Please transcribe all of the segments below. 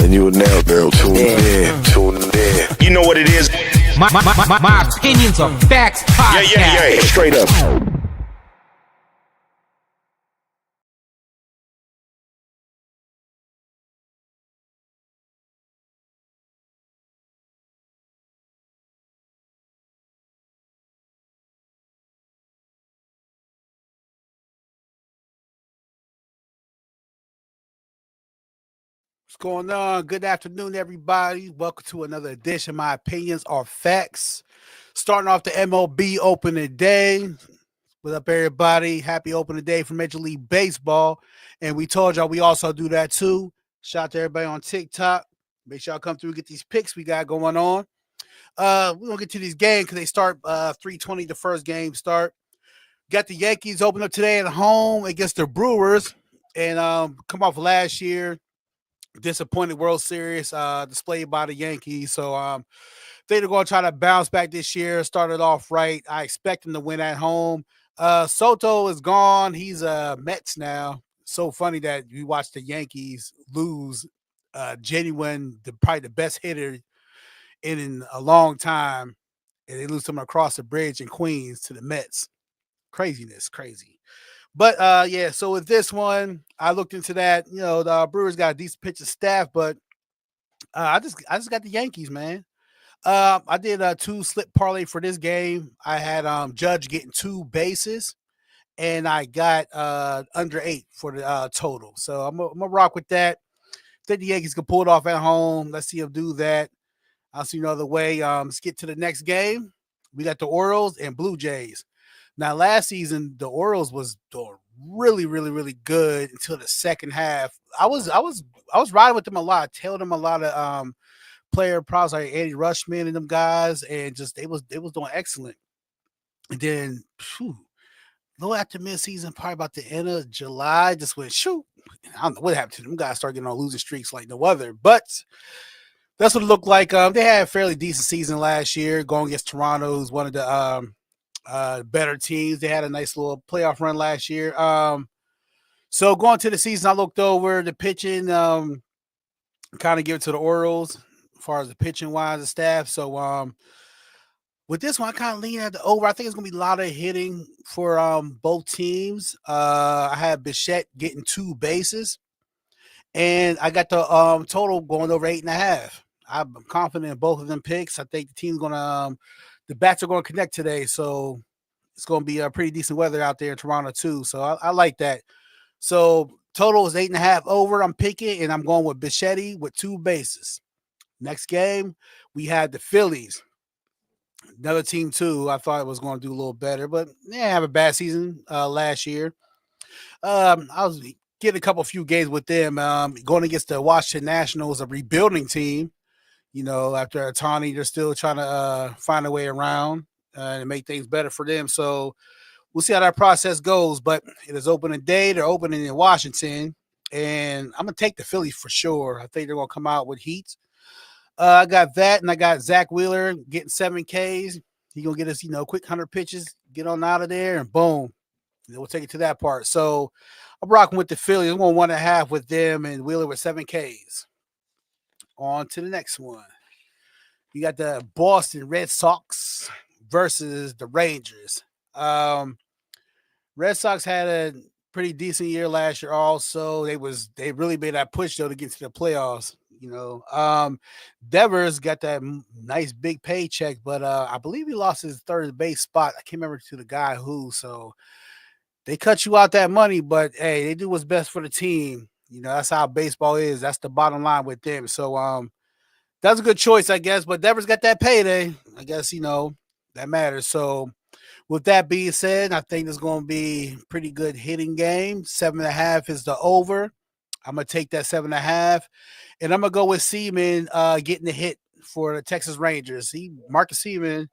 And you now, girl, tune in. You know what it is. My opinions are facts podcast. Yeah. Straight up. What's going on? Good afternoon, everybody. Welcome to another edition. My opinions are facts. Starting off the MLB opening day. What up, everybody? Happy opening day for Major League Baseball. And we told y'all we also do that too. Shout out to everybody on TikTok. Make sure y'all come through and get these picks we got going on. We're going to get to these games because they start 3:20, the first game start. Got the Yankees open up today at home against the Brewers. And come off last year. Disappointed World Series displayed by the Yankees. So they're going to try to bounce back this year. Started off right. I expect them to win at home. Soto is gone. He's Mets now. So funny that we watched the Yankees lose probably the best hitter in a long time. And they lose him across the bridge in Queens to the Mets. Crazy. But yeah, so with this one, I looked into that. You know, the Brewers got a decent pitching staff, but I just got the Yankees, man. I did a 2 slip parlay for this game. I had Judge getting 2 bases, and I got under 8 for the total. So I'm gonna rock with that. Think the Yankees can pull it off at home. Let's see them do that. I'll see no other way. Let's get to the next game. We got the Orioles and Blue Jays. Now, last season, the Orioles was doing really good until the second half. I was riding with them a lot, telling them a lot of player props like Andy Rushman and them guys, and just they was doing excellent. And then, a little after midseason, probably about the end of July, just went shoot. I don't know what happened to them. Guys started getting on losing streaks like no other, but that's what it looked like. They had a fairly decent season last year, going against Toronto, who's one of the better teams. They had a nice little playoff run last year. So going to the season, I looked over the pitching, kind of give it to the Orioles as far as the pitching wise and staff. So with this one, I kind of lean at the over. I think it's gonna be a lot of hitting for both teams. I had Bichette getting 2 bases, and I got the total going over 8.5. I'm confident in both of them picks. I think the team's gonna the bats are going to connect today, so it's going to be a pretty decent weather out there in Toronto too. So I like that. So total is 8.5 over. I'm picking, and I'm going with Bichetti with 2 bases. Next game, we had the Phillies. Another team too. I thought it was going to do a little better, but they have a bad season last year. I was getting a few games with them. Going against the Washington Nationals, a rebuilding team. You know, after Otani, they're still trying to find a way around and make things better for them. So we'll see how that process goes. But it is opening day. They're opening in Washington. And I'm going to take the Phillies for sure. I think they're going to come out with heat. I got that, and I got Zach Wheeler getting 7 Ks. He's going to get us, quick 100 pitches, get on out of there, and boom. We'll take it to that part. So I'm rocking with the Phillies. I'm going 1.5 with them and Wheeler with 7 Ks. On to the next one. You got the Boston Red Sox versus the Rangers. Red Sox had a pretty decent year last year also. They really made that push, though, to get to the playoffs. Devers got that nice big paycheck, but I believe he lost his third base spot. I can't remember to the guy who. So they cut you out that money, but, hey, they do what's best for the team. That's how baseball is. That's the bottom line with them. So that's a good choice, I guess. But Devers got that payday. I guess, that matters. So with that being said, I think it's going to be a pretty good hitting game. 7.5 is the over. I'm going to take that 7.5. And I'm going to go with Seaman getting the hit for the Texas Rangers. Marcus Seaman,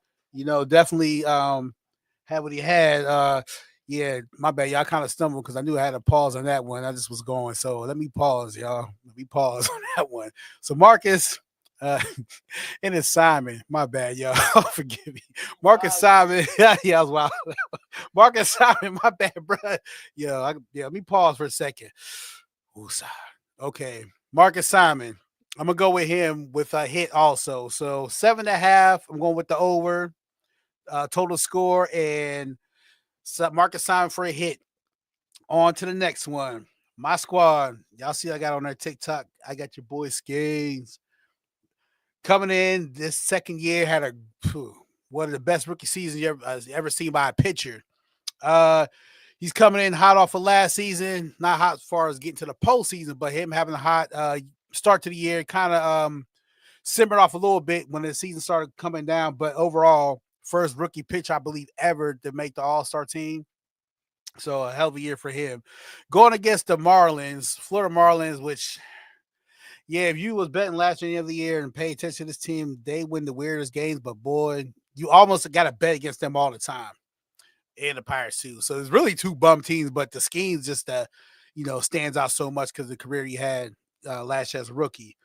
definitely had what he had. Yeah, my bad. Y'all kind of stumbled because I knew I had a pause on that one. I just was going. So let me pause, y'all. Let me pause on that one. So Marcus, and it's Simon. My bad, y'all. Forgive me. Marcus Simon. Yeah, I was wild. Marcus Simon. My bad, bro. Let me pause for a second. Okay. Marcus Simon I'm gonna go with him with a hit also. So 7.5. I'm going with the over total score and market sign for a hit. On to the next one. My squad. Y'all see I got on their TikTok. I got your boy Skanes coming in this second year. Had one of the best rookie seasons you ever seen by a pitcher. He's coming in hot off of last season. Not hot as far as getting to the postseason, but him having a hot start to the year. Kind of simmered off a little bit when the season started coming down. But overall, first rookie pitch I believe ever to make the All-Star team. So a hell of a year for him. Going against the Marlins, Florida Marlins, which, yeah, if you was betting last year of the year and pay attention to this team, they win the weirdest games. But boy, you almost got to bet against them all the time. And the Pirates too. So there's really two bum teams, but the Skeens just stands out so much because of the career he had last year as a rookie.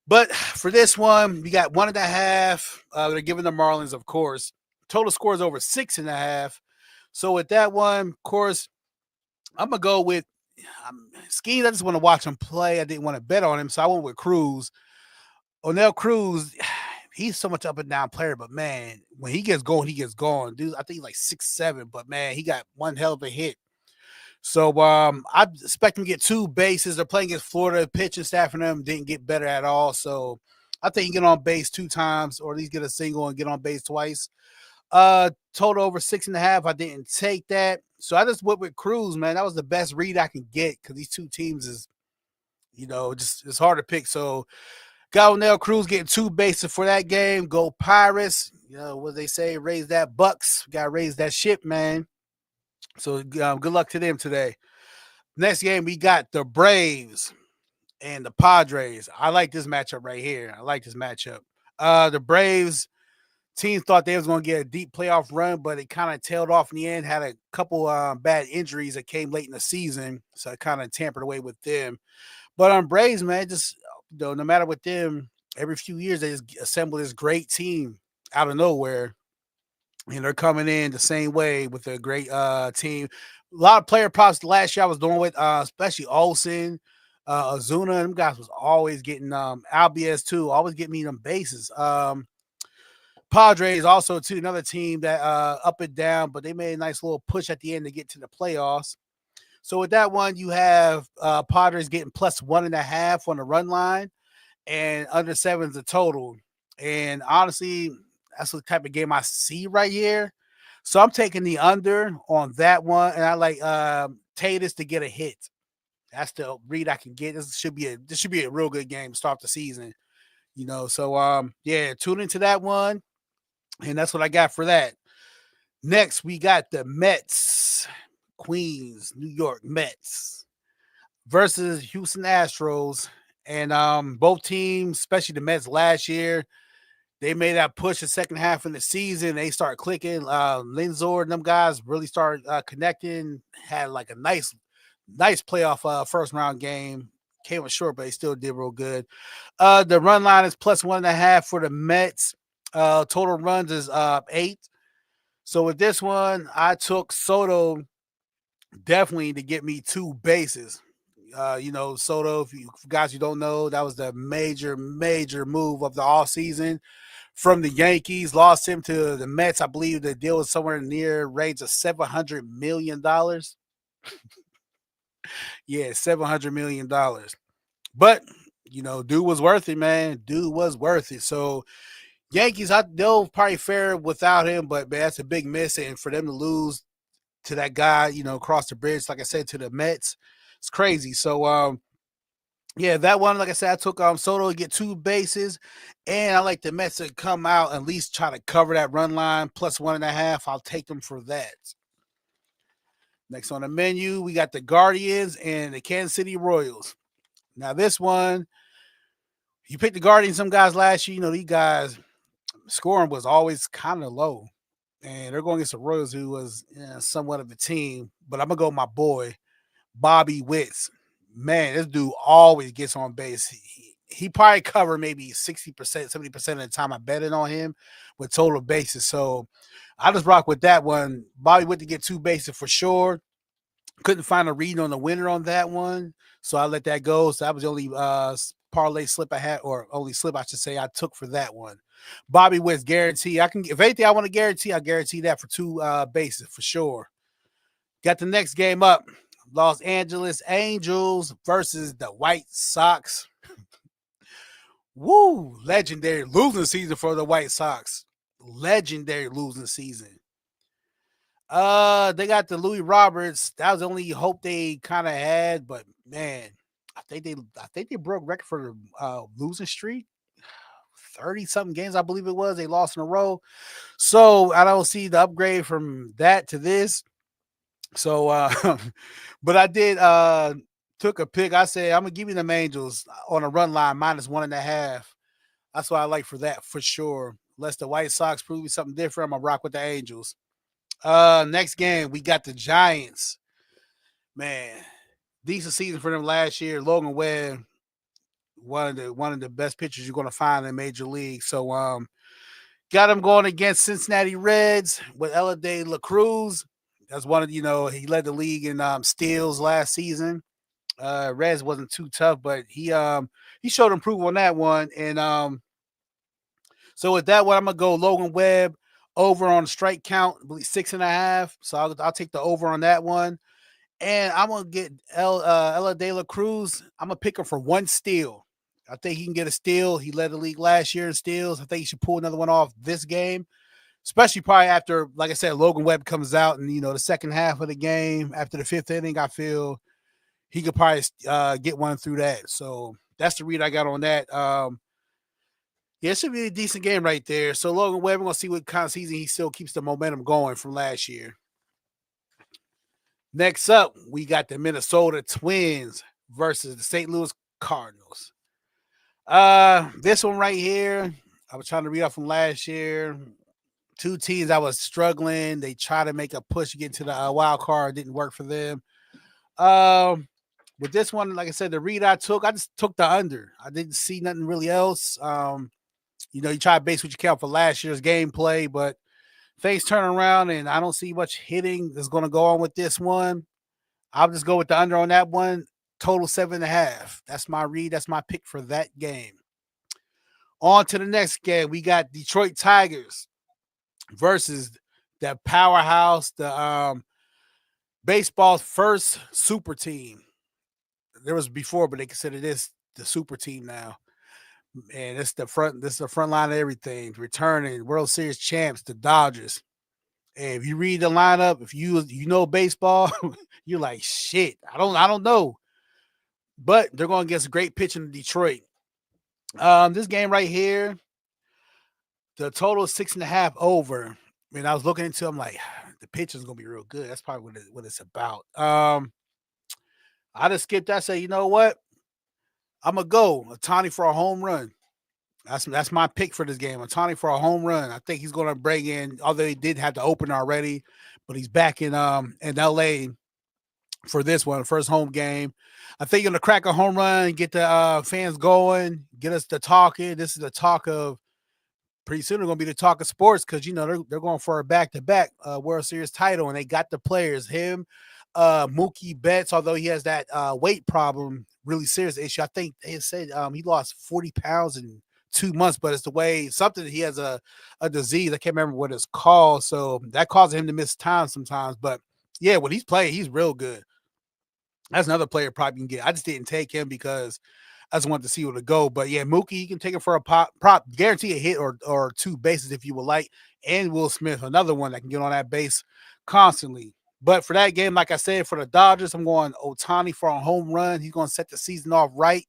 But for this one, we got 1.5. They're giving the Marlins, of course. Total score is over 6.5. So with that one, of course, I'm gonna go with Skeens. I just want to watch him play. I didn't want to bet on him, so I went with Cruz. O'Neill Cruz, he's so much up and down player, but man, when he gets going, he gets going. Dude, I think he's like 6'7", but man, he got one hell of a hit. So I expect him to get 2 bases. They're playing against Florida. Pitching staff and them didn't get better at all. So I think he can get on base 2 times, or at least get a single and get on base twice. Total over 6.5. I didn't take that. So I just went with Cruz, man. That was the best read I can get because these two teams is, just it's hard to pick. So got O'Neill Cruz getting 2 bases for that game. Go Pirates. What they say, raise that Bucks. Got to raise that ship, man. So good luck to them today. Next game, we got the Braves and the Padres. I like this matchup right here. The Braves team thought they was going to get a deep playoff run, but it kind of tailed off in the end. Had a couple bad injuries that came late in the season, so it kind of tampered away with them. But on Braves, man, just no matter with them, every few years they just assemble this great team out of nowhere, and they're coming in the same way with a great team. A lot of player props last year I was doing with, especially Olsen, Ozuna. Them guys was always getting Albies too, always getting me them bases. Padres also too, another team that up and down, but they made a nice little push at the end to get to the playoffs. So with that one, you have Padres getting plus 1.5 on the run line, and under 7 is the total. And honestly, that's the type of game I see right here. So I'm taking the under on that one, and I like Tatis to get a hit. That's the read I can get. This should be a real good game to start the season. So tune into that one. And that's what I got for that. Next, we got the Mets, Queens, New York Mets versus Houston Astros. And both teams, especially the Mets last year, they made that push the second half of the season. They start clicking. Lindor and them guys really started connecting. Had like a nice playoff first round game. Came up short, but they still did real good. The run line is plus 1.5 for the Mets. Total runs is 8. So with this one, I took Soto definitely to get me 2 bases. Soto, if you guys you don't know, that was the major move of the offseason from the Yankees. Lost him to the Mets. I believe the deal was somewhere near range of $700 million. Yeah, $700 million. But, dude was worth it, man. Dude was worth it. So Yankees, they'll probably fare without him, but man, that's a big miss. And for them to lose to that guy, across the bridge, like I said, to the Mets, it's crazy. So, that one, like I said, I took Soto to get 2 bases, and I like the Mets to come out and at least try to cover that run line plus 1.5. I'll take them for that. Next on the menu, we got the Guardians and the Kansas City Royals. Now, this one, you picked the Guardians, some guys last year, these guys scoring was always kind of low. And they're going against the Royals, who was somewhat of a team. But I'm going to go with my boy, Bobby Witts. Man, this dude always gets on base. He probably covered maybe 60%, 70% of the time I betted on him with total bases. So I just rock with that one. Bobby Witt to get 2 bases for sure. Couldn't find a read on the winner on that one, so I let that go. So that was the only parlay slip I had, or only slip I should say I took for that one. Bobby Wentz guarantee. I can, if anything I want to guarantee, I guarantee that for 2 bases for sure. Got the next game up. Los Angeles Angels versus the White Sox. Woo! Legendary losing season for the White Sox. Legendary losing season. They got the Louis Roberts. That was the only hope they kind of had, but man, I think they broke record for the losing streak. 30-something games, I believe it was. They lost in a row. So I don't see the upgrade from that to this. So but I did took a pick. I said I'm gonna give you them Angels on a run line -1.5. That's what I like for that for sure. Unless the White Sox prove me something different, I'm gonna rock with the Angels. Next game, we got the Giants. Man, decent season for them last year. Logan Webb, one of the best pitchers you're gonna find in Major League. So got him going against Cincinnati Reds with Ella De La Cruz. That's one of, he led the league in steals last season. Reds wasn't too tough, but he showed improvement on that one. And so with that one, I'm gonna go Logan Webb over on strike count, I believe 6.5. So I'll take the over on that one. And I'm gonna get Ella De La Cruz. I'm gonna pick him for 1 steal. I think he can get a steal. He led the league last year in steals. I think he should pull another one off this game, especially probably after, like I said, Logan Webb comes out and the second half of the game after the 5th inning. I feel he could probably get one through that. So that's the read I got on that. Yeah, it should be a decent game right there. So Logan Webb, we're gonna see what kind of season he still keeps the momentum going from last year. Next up, we got the Minnesota Twins versus the St. Louis Cardinals. This one right here, I was trying to read off from last year. 2 teams I was struggling. They tried to make a push to get to the wild card. Didn't work for them. With this one, like I said, the read I just took the under. I didn't see nothing really else. You try to base what you count for last year's gameplay, but things turn around and I don't see much hitting that's going to go on with this one. I'll just go with the under on that one. Total 7.5. That's my read. That's my pick for that game. On to the next game. We got Detroit Tigers versus the powerhouse, the baseball's first super team. There was before, but they consider this the super team now. And this is the front line of everything. Returning World Series champs, the Dodgers. And if you read the lineup, if you know baseball, you're like, shit, I don't know. But they're going against great pitching in Detroit. This game right here, the total is 6.5 over. I mean, I was looking into it, I'm like, the pitching's gonna be real good. That's probably what it's about. I just skipped that. Say, you know what? I'm gonna go Ohtani for a home run. That's my pick for this game. Ohtani for a home run. I think he's gonna bring in, although he did have the opener already, but he's back in LA for this one, first home game. I think he's gonna crack a home run, get the fans going, get us to talking. This is the talk of pretty soon. They're gonna be the talk of sports because they're going for a back-to-back World Series title, and they got the players. Him, Mookie Betts, although he has that weight problem, really serious issue. I think they said he lost 40 pounds in 2 months, but it's the way something he has a disease. I can't remember what it's called, so that causes him to miss time sometimes. But yeah, when he's playing, he's real good. That's another player probably can get. I just didn't take him because I just wanted to see where to go. But yeah, Mookie, you can take it for a prop, guarantee a hit or 2 bases if you would like. And Will Smith, another one that can get on that base constantly. But for that game, like I said, for the Dodgers, I'm going Ohtani for a home run. He's going to set the season off right.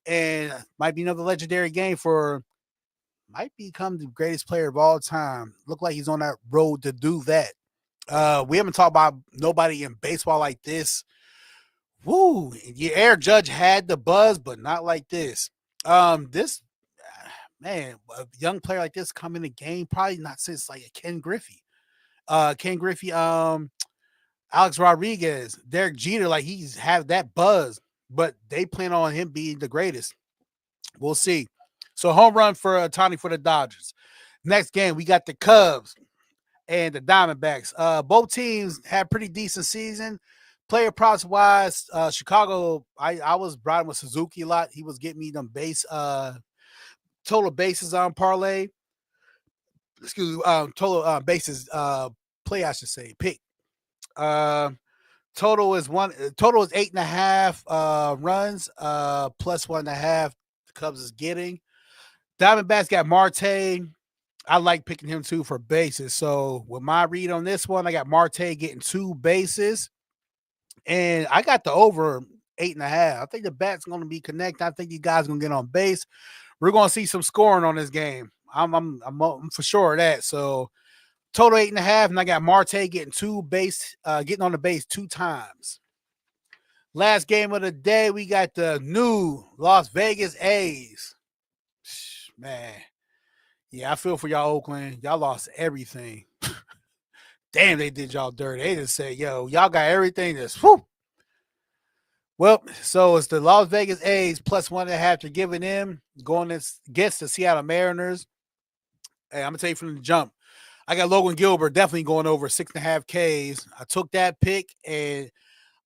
And might be another legendary game might become the greatest player of all time. Look like he's on that road to do that. We haven't talked about nobody in baseball like this. Woo! Yeah, Aaron Judge had the buzz, but not like this. This man, a young player like this come in the game, probably not since like a Ken Griffey. Alex Rodriguez, Derek Jeter, like he's have that buzz, but they plan on him being the greatest. We'll see. So home run for Ohtani for the Dodgers. Next game, we got the Cubs and the Diamondbacks. Both teams had pretty decent season, Player props wise, Chicago, I was riding with Suzuki a lot. He was getting me them total bases on parlay. Excuse me, total bases play, I should say, pick. Total is 8.5 runs, plus 1.5 the Cubs is getting. Diamondbacks got Marte. I like picking him too for bases. So with my read on this one, I got Marte getting 2 bases. And I got the over 8.5. I think the bat's going to be connected. I think you guys going to get on base. We're going to see some scoring on this game. I'm for sure of that. So total 8.5, and I got Marte getting getting on the base 2 times. Last game of the day, we got the new Las Vegas A's. Man, yeah, I feel for y'all, Oakland. Y'all lost everything. Damn, they did y'all dirty. They just said, yo, y'all got everything. Whew. Well, so it's the Las Vegas A's plus 1.5 they're giving them, going against the Seattle Mariners. Hey, I'm going to tell you from the jump. I got Logan Gilbert definitely going over 6.5 Ks. I took that pick, and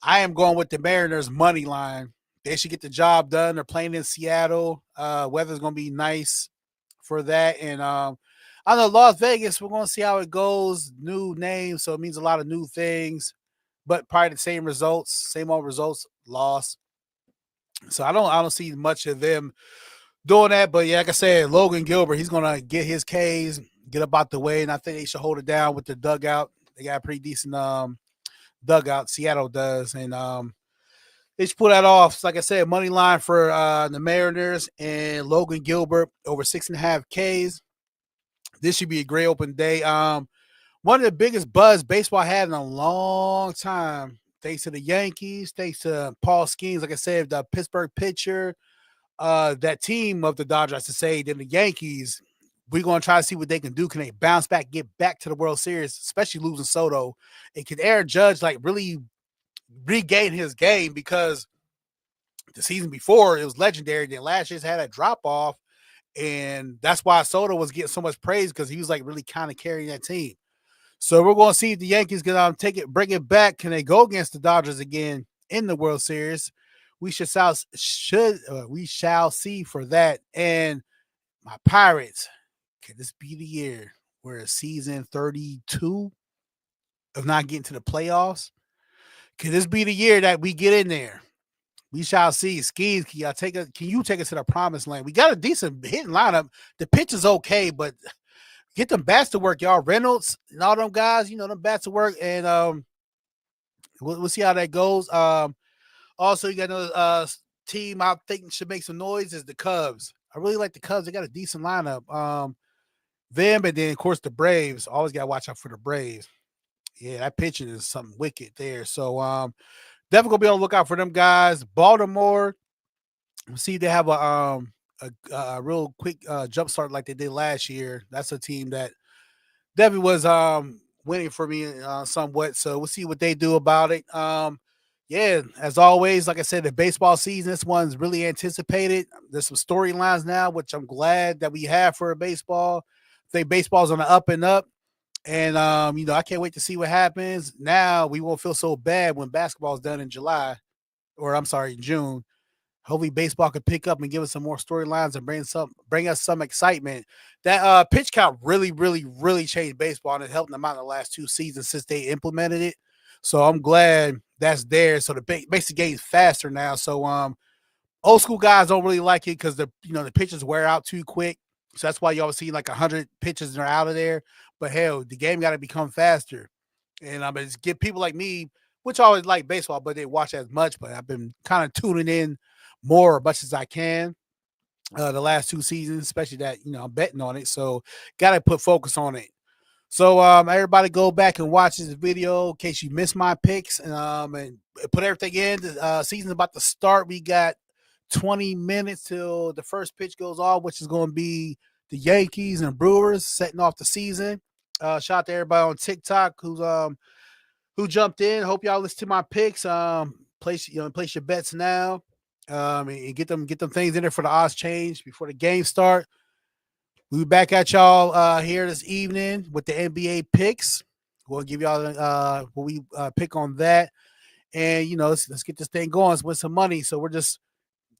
I am going with the Mariners money line. They should get the job done. They're playing in Seattle. Weather's going to be nice for that. And I know Las Vegas, we're going to see how it goes. New name, so it means a lot of new things, but probably the same results, same old results, loss. So I don't see much of them doing that. But yeah, like I said, Logan Gilbert, he's going to get his Ks, get up out the way, and I think they should hold it down with the dugout. They got a pretty decent dugout. Seattle does, and they should pull that off. So like I said, money line for the Mariners and Logan Gilbert over 6.5 Ks. This should be a great open day. One of the biggest buzz baseball had in a long time, thanks to the Yankees, thanks to Paul Skeens, like I said, the Pittsburgh pitcher, that team of the Dodgers, to say, then the Yankees. We're going to try to see what they can do. Can they bounce back, get back to the World Series, especially losing Soto? And can Aaron Judge really regain his game? Because the season before, it was legendary. Then last year's had a drop-off, and that's why Soto was getting so much praise, because he was really kind of carrying that team. So we're going to see if the Yankees can bring it back. Can they go against the Dodgers again in the World Series? We shall see for that. And my Pirates, can this be the year where season 32 of not getting to the playoffs? Can this be the year that we get in there? We shall see. Skis, can you take us to the promised land? We got a decent hitting lineup. The pitch is okay, but get them bats to work, y'all. Reynolds and all them guys, them bats to work, and we'll see how that goes. Also, you got another team I think should make some noise is the Cubs. I really like the Cubs. They got a decent lineup. Them, and then of course the Braves. Always got to watch out for the Braves. Yeah, that pitching is something wicked there. So definitely gonna be on the lookout for them guys. Baltimore, we'll see if they have a real quick jump start like they did last year. That's a team that definitely was winning for me somewhat. So we'll see what they do about it. Yeah, as always, like I said, the baseball season, this one's really anticipated. There's some storylines now, which I'm glad that we have for a baseball. I think baseball's on the up and up. And, I can't wait to see what happens. Now we won't feel so bad when basketball's done in June. Hopefully baseball could pick up and give us some more storylines and bring us some excitement. That pitch count really, really, really changed baseball, and it helped them out in the last 2 seasons since they implemented it. So I'm glad that's there. So the basic game is faster now. So old school guys don't really like it because the pitches wear out too quick. So that's why you always see 100 pitches and they're out of there. But hell, the game got to become faster. And I'm going to get people like me, which always like baseball, but they watch as much. But I've been kind of tuning in more as much as I can the last 2 seasons, especially that, I'm betting on it. So got to put focus on it. So everybody go back and watch this video in case you missed my picks, and put everything in. The season's about to start. We got 20 minutes till the first pitch goes off, which is going to be the Yankees and Brewers setting off the season. Shout out to everybody on TikTok who jumped in. Hope y'all listen to my picks. Place your bets now. And get them things in there for the odds change before the game start. We'll be back at y'all here this evening with the NBA picks. We'll give y'all what we pick on that. and let's get this thing going. Let's win some money. So we're just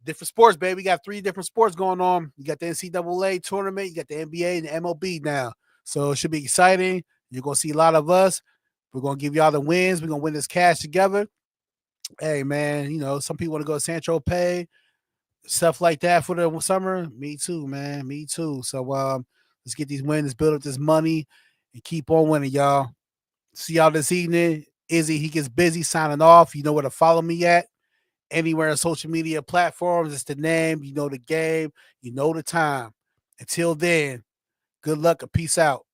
different sports, baby. We got 3 different sports going on. You got the NCAA tournament, you got the NBA and the MLB now. So it should be exciting. You're gonna see a lot of us. We're gonna give y'all the wins. We're gonna win this cash together. Hey man, some people want to go to San Tropez, stuff like that for the summer. Me too, man. Me too. So let's get these wins, build up this money, and keep on winning, y'all. See y'all this evening. Izzy, he gets busy signing off. You know where to follow me at. Anywhere on social media platforms. It's the name. You know the game. You know the time. Until then, good luck and peace out.